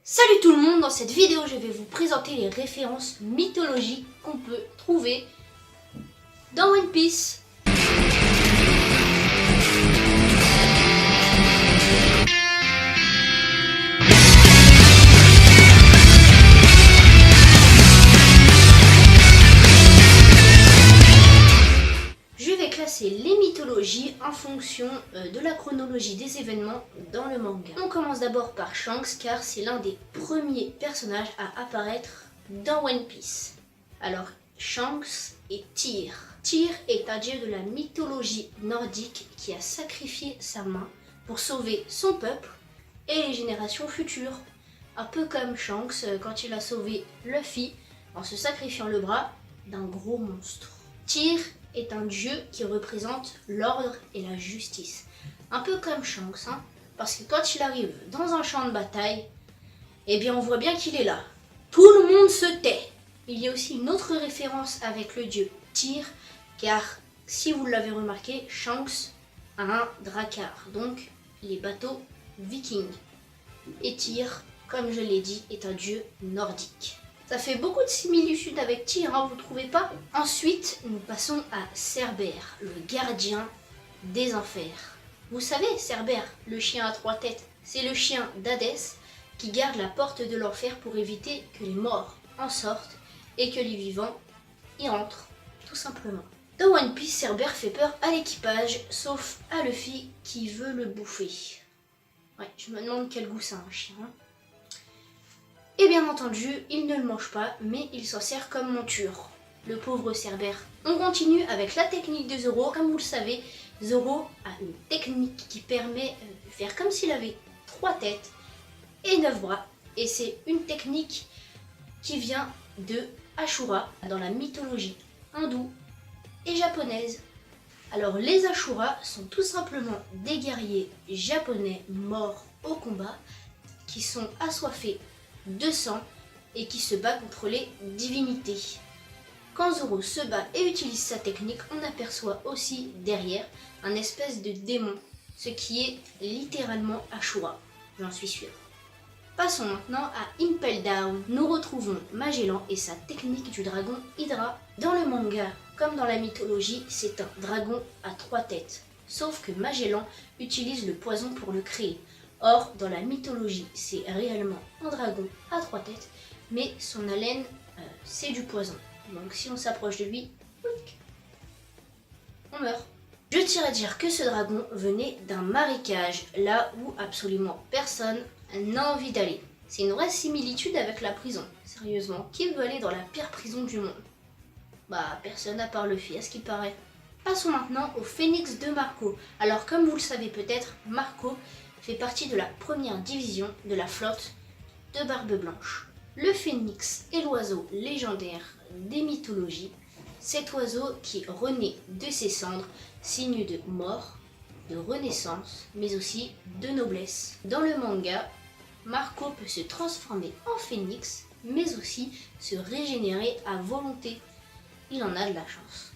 Salut tout le monde, dans cette vidéo je vais vous présenter les références mythologiques qu'on peut trouver dans One Piece. Je vais classer les mythologies en fonction de la chronologie des événements dans le manga. On commence d'abord par Shanks car c'est l'un des premiers personnages à apparaître dans One Piece. Alors Shanks et Tyr. Tyr est un dieu de la mythologie nordique qui a sacrifié sa main pour sauver son peuple et les générations futures. Un peu comme Shanks quand il a sauvé Luffy en se sacrifiant le bras d'un gros monstre. Tyr est un dieu qui représente l'ordre et la justice. Un peu comme Shanks, parce que quand il arrive dans un champ de bataille, eh bien on voit bien qu'il est là. Tout le monde se tait. Il y a aussi une autre référence avec le dieu Tyr, car si vous l'avez remarqué, Shanks a un drakkar, donc les bateaux vikings. Et Tyr, comme je l'ai dit, est un dieu nordique. Ça fait beaucoup de similitudes avec Tyr, vous trouvez pas? Ensuite, nous passons à Cerbère, le gardien des enfers. Vous savez, Cerbère, le chien à 3 têtes, c'est le chien d'Hadès qui garde la porte de l'enfer pour éviter que les morts en sortent et que les vivants y entrent, tout simplement. Dans One Piece, Cerbère fait peur à l'équipage, sauf à Luffy qui veut le bouffer. Ouais, je me demande quel goût ça a un chien. Et bien entendu, il ne le mange pas, mais il s'en sert comme monture. Le pauvre Cerbère. On continue avec la technique de Zoro. Comme vous le savez, Zoro a une technique qui permet de faire comme s'il avait 3 têtes et 9 bras. Et c'est une technique qui vient de Ashura dans la mythologie hindoue et japonaise. Alors les Ashura sont tout simplement des guerriers japonais morts au combat qui sont assoiffés de sang et qui se bat contre les divinités. Quand Zoro se bat et utilise sa technique, on aperçoit aussi derrière un espèce de démon, ce qui est littéralement Ashura, j'en suis sûre. Passons maintenant à Impel Down. Nous retrouvons Magellan et sa technique du dragon Hydra. Dans le manga, comme dans la mythologie, c'est un dragon à 3 têtes. Sauf que Magellan utilise le poison pour le créer. Or, dans la mythologie, c'est réellement un dragon à 3 têtes, mais son haleine, c'est du poison. Donc si on s'approche de lui, on meurt. Je tiens à dire que ce dragon venait d'un marécage, là où absolument personne n'a envie d'aller. C'est une vraie similitude avec la prison. Sérieusement, qui veut aller dans la pire prison du monde? Bah, personne à part Luffy, à ce qui paraît. Passons maintenant au phénix de Marco. Alors, comme vous le savez peut-être, Marco fait partie de la première division de la flotte de Barbe Blanche. Le phénix est l'oiseau légendaire des mythologies. Cet oiseau qui renaît de ses cendres, signe de mort, de renaissance, mais aussi de noblesse. Dans le manga, Marco peut se transformer en phénix, mais aussi se régénérer à volonté. Il en a de la chance.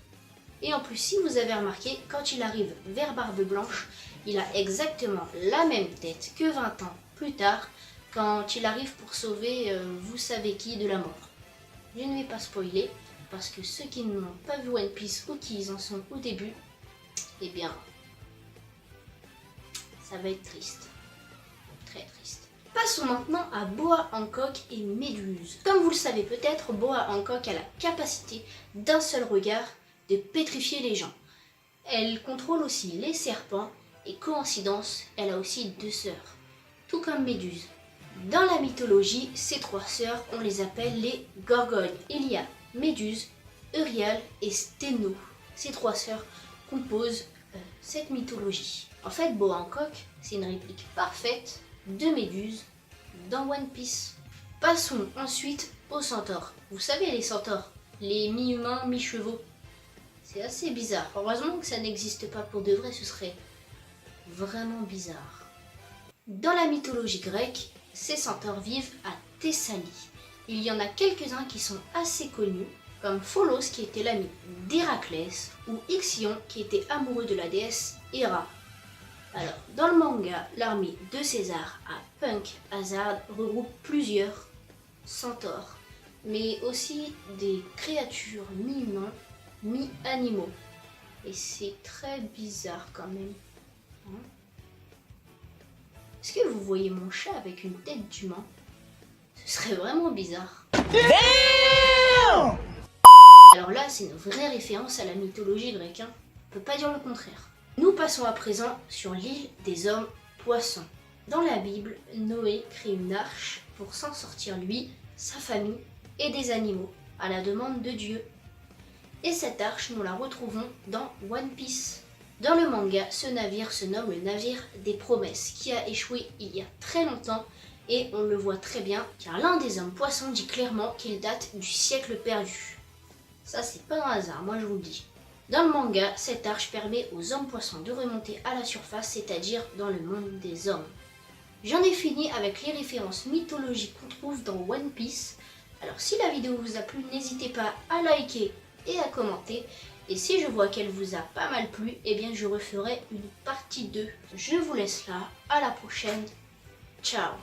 Et en plus, si vous avez remarqué, quand il arrive vers Barbe Blanche, il a exactement la même tête que 20 ans plus tard, quand il arrive pour sauver vous savez qui de la mort. Je ne vais pas spoiler, parce que ceux qui n'ont pas vu One Piece ou qui en sont au début, eh bien, ça va être triste. Très triste. Passons maintenant à Boa Hancock et Méduse. Comme vous le savez peut-être, Boa Hancock a la capacité d'un seul regard de pétrifier les gens. Elle contrôle aussi les serpents et coïncidence, elle a aussi 2 sœurs, tout comme Méduse. Dans la mythologie, ces 3 sœurs, on les appelle les Gorgones. Il y a Méduse, Euryale et Sténo. Ces 3 sœurs composent cette mythologie. En fait, Boa Hancock, c'est une réplique parfaite de Méduse dans One Piece. Passons ensuite aux centaures. Vous savez les centaures, les mi-humains, mi-chevaux. C'est assez bizarre. Heureusement que ça n'existe pas pour de vrai, ce serait vraiment bizarre. Dans la mythologie grecque, ces centaures vivent à Thessalie. Il y en a quelques-uns qui sont assez connus, comme Pholos qui était l'ami d'Héraclès, ou Ixion qui était amoureux de la déesse Héra. Alors, dans le manga, l'armée de César a Punk Hazard regroupe plusieurs centaures, mais aussi des créatures mi-humains, mi-animaux. Et c'est très bizarre quand même. Hein? Est-ce que vous voyez mon chat avec une tête d'humain? Ce serait vraiment bizarre. Alors là, c'est une vraie référence à la mythologie grecque, hein. On peut pas dire le contraire. Nous passons à présent sur l'île des hommes poissons. Dans la Bible, Noé crée une arche pour s'en sortir lui, sa famille et des animaux, à la demande de Dieu. Et cette arche, nous la retrouvons dans One Piece. Dans le manga, ce navire se nomme le navire des promesses, qui a échoué il y a très longtemps, et on le voit très bien, car l'un des hommes poissons dit clairement qu'il date du siècle perdu. Ça, c'est pas un hasard, moi je vous le dis. Dans le manga, cette arche permet aux hommes poissons de remonter à la surface, c'est-à-dire dans le monde des hommes. J'en ai fini avec les références mythologiques qu'on trouve dans One Piece. Alors si la vidéo vous a plu, n'hésitez pas à liker et à commenter. Et si je vois qu'elle vous a pas mal plu, eh bien je referai une partie 2. Je vous laisse là, à la prochaine. Ciao.